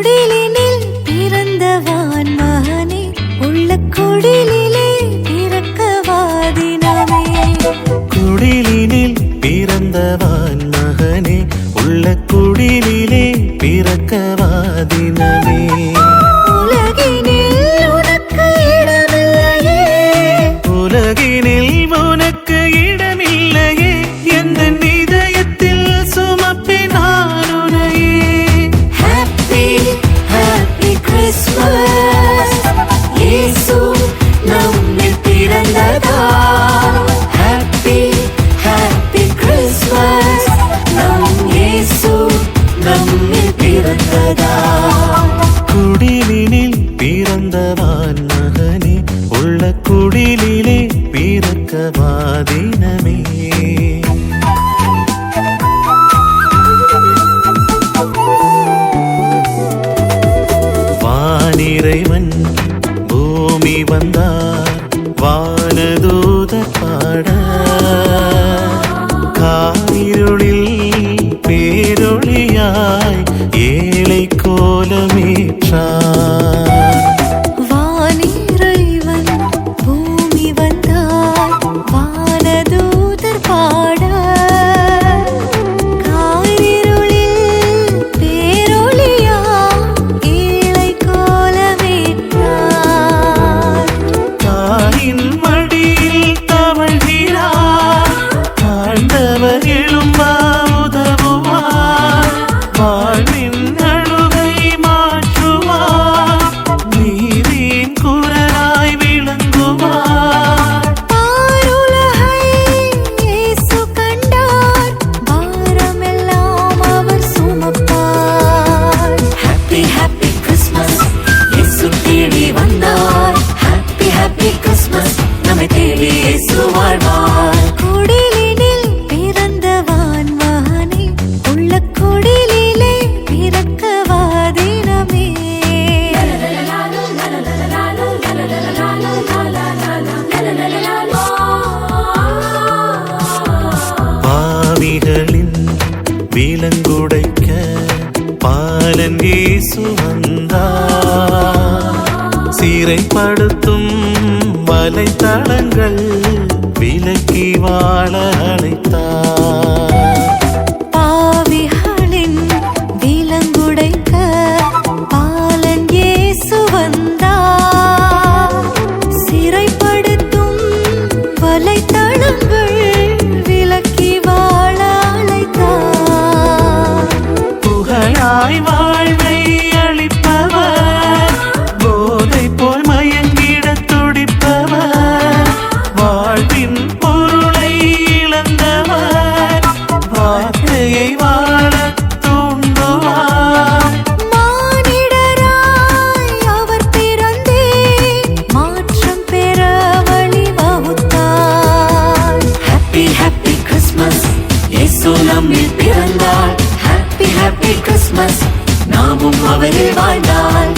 குடிலினில் பிறந்தவான் மகனே உள்ள குடிலிலே பிறக்கவாதினமே. குடிலினில் பிறந்தவான் மகனே உள்ள குடிலிலே பிறக்கவாதினமே. உலகினில் உனக்கு இடமில்லையே, உலகினில் உனக்கு இடமில்லையே, எந்த இதயத்தில் சுமப்பினான் உனையே. ஹாப்பி ஹாப்பி கிறிஸ்மஸ், இயேசு நம்மில் பிறந்ததா. ஹாப்பி ஹாப்பி கிறிஸ்மஸ், நம் இயேசு நம்மில் பிறந்ததா. குடிலினில் பிறந்தவான் மகனே உள்ள குடிலிலே பிறக்கவாதினமே. வானிறைவன் பூமி வந்தார் வானதூதர் பாட, காரிருளில் பேரொளியாய் ஏழை கோலமேற்றார். வானிறைவன் பூமி வந்தார் வானதூதர் பாட, காரிருளில் பேரொளியாய் ஏழை கோலமேற்றார். தாயின் மடியில் தவழ்கிறார், ஆண்டவர் எழும்பா உதவுவார். வாழ்வின் அழுகை மாற்றுவார், நீதியின் குரலாய் விளங்குவார். பாருலகை இயேசு கண்டார், பாரமெல்லாம் அவர் சுமப்பார். ஹாப்பி ஹாப்பி கிறிஸ்மஸ், இயேசு தேடி வந்தார். ஹாப்பி ஹாப்பி கிறிஸ்மஸ், நம்மை தேடி இயேசு வாழ்வார். குடிலினில் பிறந்தவான் மகனே உள்ள குடிலிலே பிறக்கவாதினமே. பாவிகளின் விலங்குடைக்க பாலன் இயேசு வந்தார். சிறைப்படுத்தும் வலைத்தளங்கள் விலக்கி வாழ அழைத்தார். பாவிகளின் விலங்குடைக்க பாலன் இயேசு வந்தார். சிறைப்படுத்தும் வலைத்தளங்கள் விலக்கி வாழ அழைத்தார். புகழாய் வாழ்வை அளிப்பவர், போதை போல் மயங்கிட துடிப்பவர், வாழ்வின் பொருளை இழந்தவர், வார்த்தையை வாழத் தூண்டுவார். மானிடராய் அவர் பிறந்தே மாற்றம் பெற வழி வகுத்தார். ஹாப்பி ஹாப்பி கிறிஸ்மஸ், இயேசு நம்மில் பிறந்தார். ஹாப்பி ஹாப்பி கிறிஸ்மஸ், நாமும் அவரில் வாழ்ந்தால்.